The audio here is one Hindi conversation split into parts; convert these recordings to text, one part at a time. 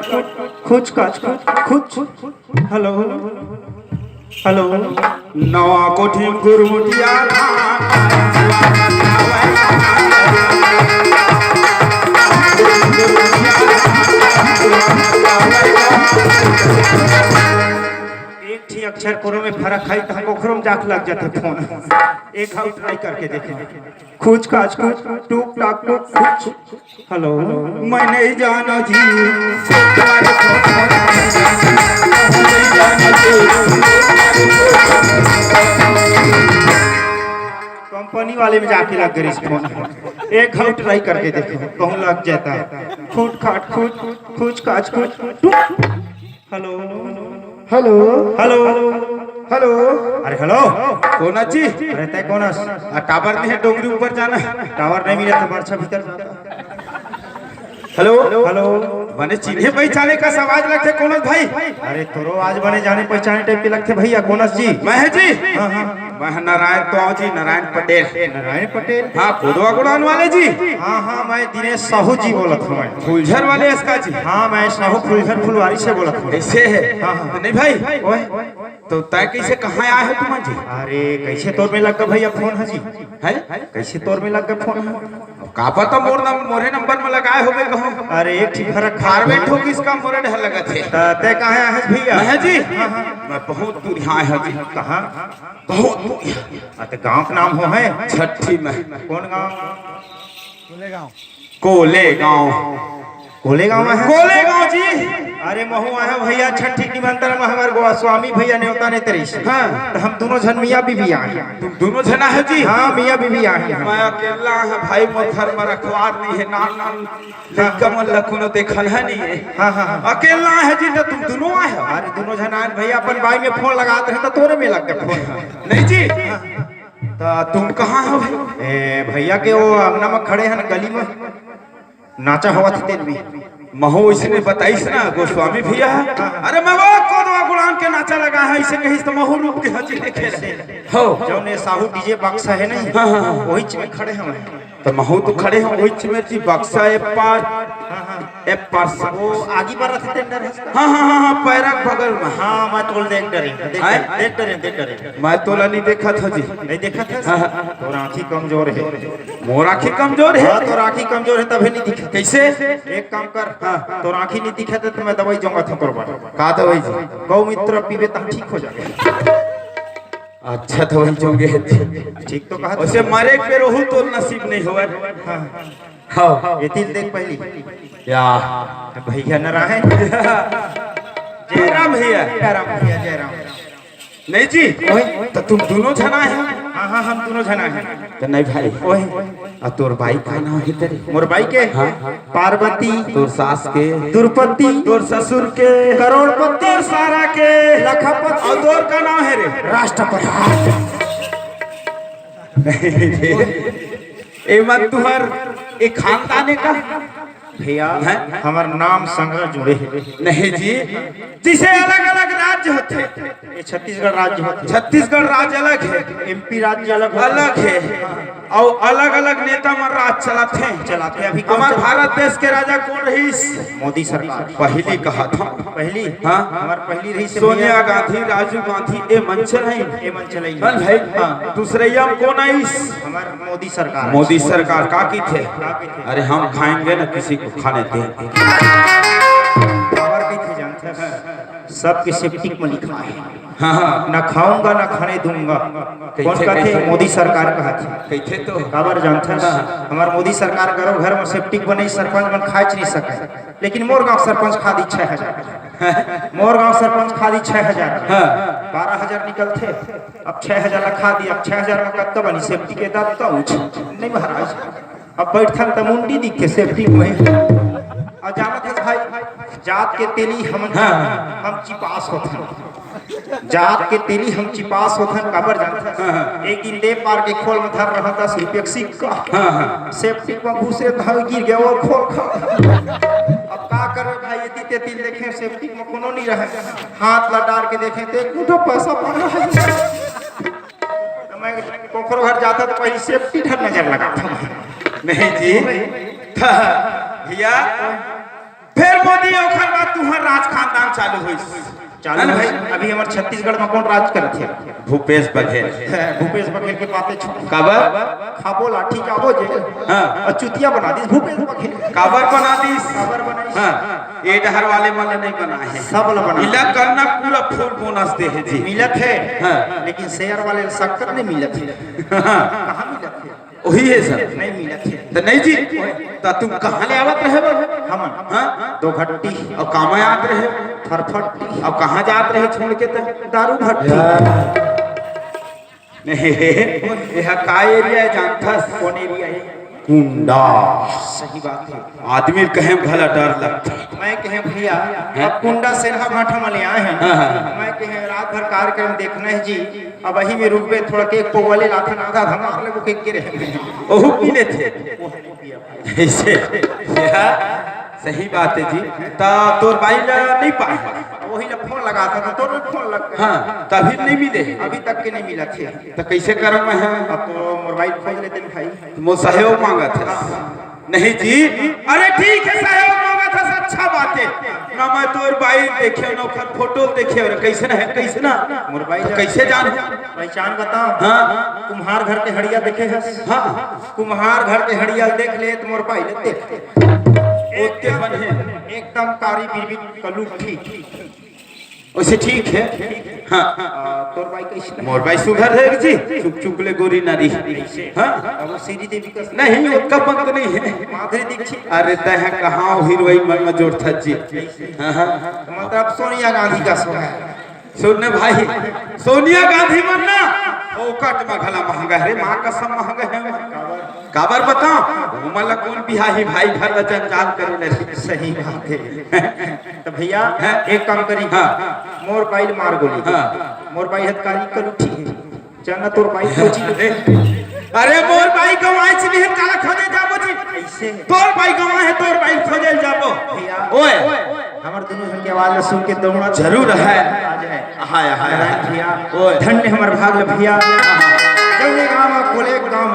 काच खुच काच खुच हेलो हेलो नवा कोठी गुरमुटिया एक ही अक्षर कोरों में फर्क है तो हमको खरों जाक लग जाते फोन एक हाउ ट्राई करके देखें खुच काच खुच टूक टाक टूक खुच हेलो मैं नहीं जाना जी कंपनी वाले में जाके लग गई इस फोन एक हाउ ट्राई करके देखो कहूँ लग जाता है फूट खाट खुच खुच काच खुच हेलो हेलो हेलो हेलो अरे हेलो कौन अच्छी अरे तय कौन टावर नहीं है डोंगरी ऊपर जाना टावर नहीं मिला तो बर्छा भीतर हेलो हेलो मैंने चिन्हे पहचाने का आवाज लगते कौन भाई अरे तोरो आज बने जाने पहचाने टाइप के लगते भैया कौनस जी मैं है जी हाँ हाँ मैं नारायण तो जी नारायण पटेल नारायण पटेल हाँ कोदवा गुड़ान वाले जी हाँ हाँ मैं दिनेश साहू जी बोलत हूँ मैं फुलझर वाले इसका जी हाँ मैं साहू फुलझर फुलवारी से बोलत हूँ ऐसे है हाँ हाँ तो नहीं भाई ओए तो तय कैसे कहाँ आए हो तुम जी अरे कैसे तोर में लग गया भैया फोन है जी है कैसे तोर में लग गया फोन का पता मोरे नंबर में लगाए होगे कहूँ अरे एक ठीक फर्क फारवेट होगी इसका मोरे ढल लगा थे तय कहाँ है भैया मैं जी मैं बहुत दूर यहाँ है जी कहाँ बहुत दूर तो गांव का नाम हो है छठी में कौन गांव कोलेगांव कोलेगांव में है कोलेगांव जी अरे महू आया भैया छठी निमंत्रण में हमारे गोस्वामी भैया न्योता ने तेरी से हाँ तो हम दोनों जन मियाँ बीबी आए हैं तुम दोनों जना है जी हाँ मियाँ बीबी आए हैं मैं अकेला है भाई मोथर में रखवार नहीं है नाम लड़का मन लखनो देखल है नहीं है हाँ हाँ हाँ अकेला है जी तो तुम दोनों आए हो अरे दोनों जन आए भैया अपन बाई में फोन लगाते हैं तो तोरे में लग गया फोन नहीं जी तो तुम कहाँ हो ए भैया के वो अंगना में खड़े हैं गली में नाचा हुआ था तेल में महो इसने बताइस ना गोस्वामी भैया अरे मैं वो कोदवा गुड़ान के नाचा लगा है इसे कहीं तो महो रूप के हजी देखे हो जो ने साहू डीजे बक्सा है नहीं वही में खड़े हैं तो महो तो खड़े हैं वही में जी बक्सा ए पार वो आगे बढ़ रहे थे अंदर हाँ हाँ हाँ हाँ पैरक बगल में हाँ मैं तोल देख डरे मैं तोला नहीं देखा था जी नहीं देखा था तो आँखी कमजोर है मोर आँखी कमजोर है हाँ तो आँखी कमजोर है तभी नहीं दिखा कैसे एक काम कर तो आँखी नहीं दिखा तो मैं दवाई जाऊंगा थोकर का दवाई गौ मित्र पीबे तो ठीक हो जाएगा अच्छा तो वही जोगे ठीक तो कहा वैसे मरे पे रहू तो नसीब नहीं हुआ हाँ ये तिल देख पहली या भैया नारायण जय राम भैया जय राम भैया जय राम नहीं जी तो तुम दोनों जना है हाँ हाँ हम दोनों जना हैं तो नहीं भाई ओए आ तोर भाई का नाम है तेरे मोर भाई के हाँ पार्वती तोर सास के दुर्पति तोर ससुर के करोड़पति तोर सारा के लखपति और तोर का नाम है रे राष्ट्रपति ए मत तुहर एक खानदाने का भैया हमारा नाम संग्रह जुड़े है नहीं जी जिसे अलग अलग राज्य होते ये छत्तीसगढ़ राज्य होते छत्तीसगढ़ राज्य अलग है एमपी राज्य अलग अलग है और अलग अलग नेता मन राज चलाते अभी हमारे भारत देश के राजा कौन रही मोदी सरकार पहली कहा था पहली हाँ हमारे पहली रही सोनिया गांधी राजीव गांधी ए मन चलाई ये मन चलाई भाई हाँ दूसरे कौन आई हमारे मोदी सरकार का की थे अरे हम खाएंगे ना किसी को खाने देंगे सबके सेप्टिक में लिखा है हाँ हाँ ना खाऊंगा ना खाने दूंगा कौन कहते मोदी सरकार कहा थे कहते तो काबर जानते हमारे मोदी सरकार करो घर में सेप्टिक बने सरपंच बन खाच नहीं सके लेकिन मोर गांव सरपंच खा दी 6000 मोर गांव सरपंच खा दी 6000 12,000 निकलते अब 6,000 खा दी अब 6,000 में कत्ता बनी सेफ्टी के दाद तो नहीं महाराज अब बैठन तो मुंडी दिखे सेफ्टी में और जानत है भाई जात के तेली हम चिपास होते जात के तेली हम चिपास होथन काबर जानते एक दिन दे पार के खोल में धर रहा 10 रुपये सिक्का सेफ्टी में घुसे धाव गिर गया और खोल खा अब का करे भाई ये तीते तीन देखे सेफ्टी में कोनो नहीं रहे हाथ लडार के देखे तो एक मुठो पैसा पड़ा है मैं पोखर घर जाता तो पहले सेफ्टी ढर नजर लगाता नहीं जी भैया फिर मोदी ओखर बात राज खानदान चालू हुई चालू ना भाई अभी हमारे छत्तीसगढ़ में कौन राज करते भूपेश बघेल भूपेश बघेल के बातें काबर खाबो लाठी चाबो जे हाँ और चुतिया बना दी भूपेश बघेल काबर बना दीस खबर बनाई हाँ ये डहर वाले मन नहीं बना है सब ला बना इला करना पूरा फुल बोनस दे है जी मिलत है हाँ। लेकिन शेयर वाले शक्कर नहीं मिलत है कहाँ मिलत है वही है सर नहीं मिलत है तो नहीं जी तो तुम कहाँ ले आवत रहे हमन हाँ दो घट्टी और कामा याद रहे फरफट्टी और कहाँ जात रहे छोड़ के तो दारू भट्टी नहीं यह का एरिया है जानता कौन एरिया है कुंडा सही बात है आदमी कहे भला डर लगता मैं कहे भैया अब कुंडा सेना भाटा में ले आए हैं मैं कहे रात भर कार्यक्रम देखना है जी अब वही में रुक गए थोड़ा केक पोगले लाथन आधा धमाक लगो केक के रहे ओहू पीले थे ऐसे सही बात है जी तो तोर भाई नहीं पाए वही ला फोन लगा था तो फोन लग गया हाँ तभी नहीं मिले अभी तक के नहीं मिला थे तो कैसे करो मैं अब तो मोबाइल खोज लेते हैं भाई वो सहयोग मांगा था नहीं जी अरे ठीक है सहयोग मांगा था अच्छा बात है ना मैं तोर भाई देखे ना ओकर फोटो देखे और कैसे है कैसे ना मोबाइल तो कैसे जान पहचान बताओ हाँ कुम्हार घर के हड़िया देखे है हाँ कुम्हार घर के हड़िया देख ले तो मोर पाइले देख ओते बने एकदम कारी बीबी कलू ठीक वैसे ठीक है हाँ तोर भाई कैसे मोर भाई सुघर है जी चुप चुप ले गोरी नारी हाँ अब वो श्री देवी का नहीं उसका पंत नहीं है माधुरी दीक्षित अरे तह कहाँ हीरोइन मन में जोड़ था जी हाँ हाँ मतलब सोनिया गांधी का सो है सुनने भाई सोनिया गांधी मन ना ओकट में भला महंगा है माँ का सब महंगा है काबर बताओ मला कौन बिहाही भाई घर में जंजाल करे ले सही बात है तो भैया एक काम करी मोर पाइल मार गोली मोर पाई हथकारी करू ठीक चल तोर पाई खोजी अरे मोर भाई गवाए से नहीं काला खोजे जाबो जी ऐसे तोर भाई गवाए है तोर भाई खोजे जाबो ओए हमर दोनों जन के आवाज सुन के दौड़ा जरूर है आ जाए हाय हाय भैया ओए धन्य हमर भाग भैया जौने गांव कोले गांव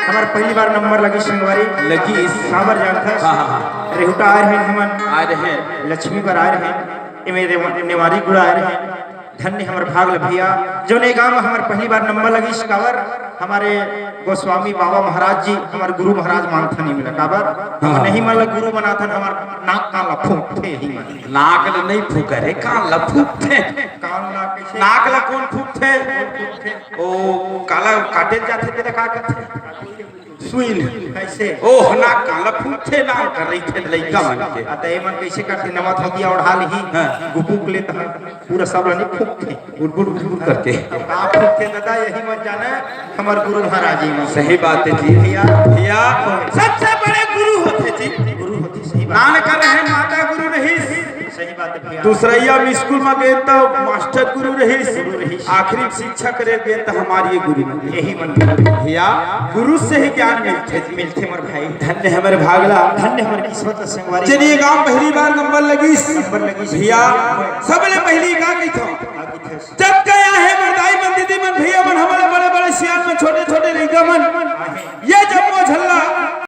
हमार पहली बार नंबर लगी संगवारी लगी काबर जानता रेहुटा आ रहे हमन आ रहे हैं लक्ष्मी पर आ रहे हैं ये मेरे नेवारी गुड़ा आ रहे हैं धन्य हमार भाग भैया जो ने गांव में हमार पहली बार नंबर लगी काबर हमारे गोस्वामी बाबा महाराज जी हमारे गुरु महाराज मानता नहीं मिला काबर हम नहीं मान गुरु बनाता हमार नाक का लफूक थे ही नाक ल नहीं फूकरे कान ल फूकते कान कैसे नाक ल कौन फूकते ओ काला काटे जाते थे का करते सुइन कैसे ओह नाक कान ल फूकते ना कर रही थे लइका मन के अतः ये मन कैसे करते नवा थकिया और हाल ही गुपुक लेता है पूरा सब रनी फूकते बुड़बुड़ करके आप फूकते दादा यही मत जाना हमारे गुरु महाराज जी सही बात है जी भैया भैया सबसे बड़े गुरु होते जी गुरु होती सही बात नान कर रहे माता गुरु रही सही बात है भैया दूसरैया में स्कूल में गए तो मास्टर गुरु रही आखिरी शिक्षक रह गए तो हमारी गुरु यही मन भैया गुरु से ही ज्ञान मिलते मर भाई धन्य हमारे भागला धन्य हमारे किस्मत संगवारी चलिए गांव पहली बार नंबर लगी भैया सबने पहली का की था जब गया है मर्दाई मन दीदी मन भैया मन हमारे बड़े बड़े सियान में छोटे छोटे लड़का मन ये